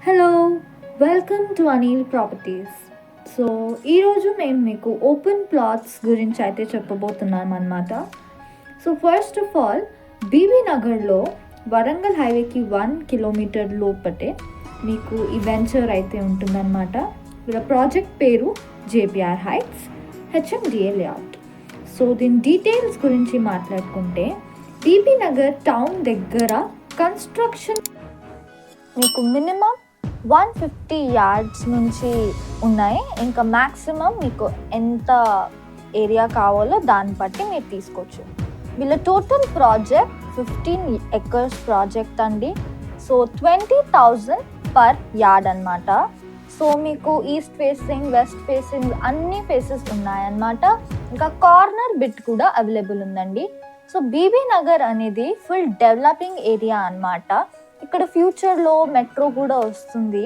Hello, welcome to Anil properties. So ఈరోజు మేము మీకు ఓపెన్ ప్లాట్స్ గురించి అయితే చెప్పబోతున్నాం అనమాట. సో ఫస్ట్ ఆఫ్ ఆల్, బీబీ నగర్లో వరంగల్ హైవేకి 1 కిలోమీటర్ లోపటే మీకు ఈ వెంచర్ అయితే ఉంటుందన్నమాట. వీళ్ళ ప్రాజెక్ట్ పేరు JBR heights HMDA layout. So దీని డీటెయిల్స్ గురించి మాట్లాడుకుంటే, బీబీ నగర్ టౌన్ దగ్గర కన్స్ట్రక్షన్ మీకు మినిమం 150 యార్డ్స్ నుంచి ఉన్నాయి. ఇంకా మ్యాక్సిమం మీకు ఎంత ఏరియా కావాలో దాన్ని బట్టి మీరు తీసుకోవచ్చు. వీళ్ళ టోటల్ ప్రాజెక్ట్ 15 acres ప్రాజెక్ట్ అండి. సో 20,000 పర్ యార్డ్ అనమాట. సో మీకు ఈస్ట్ ఫేసింగ్, వెస్ట్ ఫేసింగ్ అన్ని ఫేసెస్ ఉన్నాయన్నమాట. ఇంకా కార్నర్ బిట్ కూడా అవైలబుల్ ఉందండి. సో బీబీ నగర్ అనేది ఫుల్ డెవలపింగ్ ఏరియా అన్నమాట. ఇక్కడ ఫ్యూచర్లో మెట్రో కూడా వస్తుంది.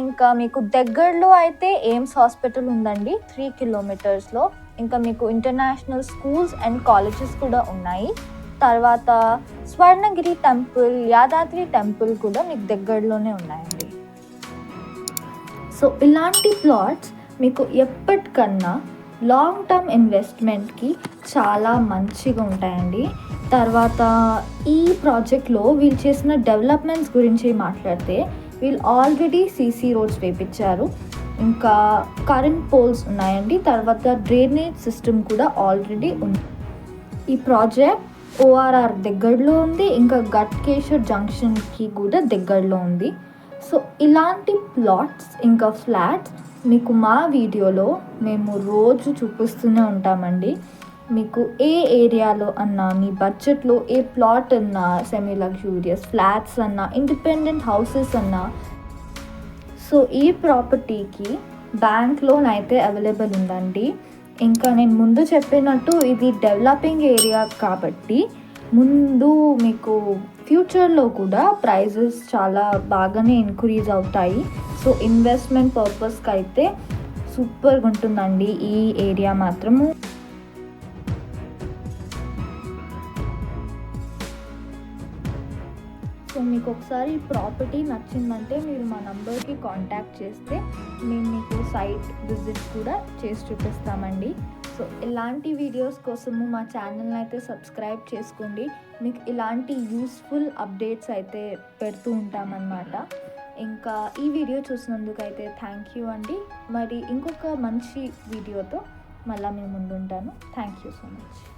ఇంకా మీకు దగ్గరలో అయితే ఎయిమ్స్ హాస్పిటల్ ఉందండి 3 కిలోమీటర్స్లో. ఇంకా మీకు ఇంటర్నేషనల్ స్కూల్స్ అండ్ కాలేజెస్ కూడా ఉన్నాయి. తర్వాత స్వర్ణగిరి టెంపుల్, యాదాద్రి టెంపుల్ కూడా మీకు దగ్గరలోనే ఉన్నాయండి. సో ఇలాంటి ప్లాట్స్ మీకు ఎప్పటికన్నా లాంగ్ టర్మ్ ఇన్వెస్ట్మెంట్కి చాలా మంచిగా ఉంటాయండి. తర్వాత ఈ ప్రాజెక్ట్లో వీళ్ళు చేసిన డెవలప్మెంట్స్ గురించి మాట్లాడితే, వీళ్ళు ఆల్రెడీ సీసీ రోడ్స్ వేయించారు. ఇంకా కరెంట్ పోల్స్ ఉన్నాయండి. తర్వాత డ్రైనేజ్ సిస్టమ్ కూడా ఆల్రెడీ ఉంది. ఈ ప్రాజెక్ట్ ఓఆర్ఆర్ దగ్గరలో ఉంది. ఇంకా గట్కేశ్వర్ జంక్షన్కి కూడా దగ్గరలో ఉంది. సో ఇలాంటి ప్లాట్స్ ఇంకా ఫ్లాట్స్ మీకు మా వీడియోలో మేము రోజు చూపిస్తూనే ఉంటామండి. మీకు ఏ ఏరియాలో అన్నా, మీ బడ్జెట్లో ఏ ప్లాట్ అన్నా, సెమీ లగ్జూరియస్ ఫ్లాట్స్ అన్నా, ఇండిపెండెంట్ హౌసెస్ అన్నా, సో ఈ ప్రాపర్టీకి బ్యాంక్ లోన్ అయితే అవైలబుల్ ఉందండి. ఇంకా నేను ముందు చెప్పినట్టు ఇది డెవలపింగ్ ఏరియా కాబట్టి ముందు మీకు ఫ్యూచర్లో కూడా ప్రైజెస్ చాలా బాగానే ఇంక్రీజ్ అవుతాయి. సో ఇన్వెస్ట్మెంట్ పర్పస్కి అయితే సూపర్గా ఉంటుందండి ఈ ఏరియా మాత్రము. సో మీకు ఒకసారి ఈ ప్రాపర్టీ నచ్చిందంటే మీరు మా నంబర్కి కాంటాక్ట్ చేస్తే మేము మీకు సైట్ విజిట్ కూడా చేసి చూపిస్తామండి. సో ఇలాంటి వీడియోస్ కోసము మా ఛానల్ని అయితే సబ్స్క్రైబ్ చేసుకోండి. మీకు ఇలాంటి యూస్ఫుల్ అప్డేట్స్ అయితే పెడుతూ ఉంటామన్నమాట. ఇంకా ఈ వీడియో చూసినందుకు అయితే థ్యాంక్ యూ అండి. మరి ఇంకొక మంచి వీడియోతో మళ్ళీ మేము ముందుంటాను. Thank you so much.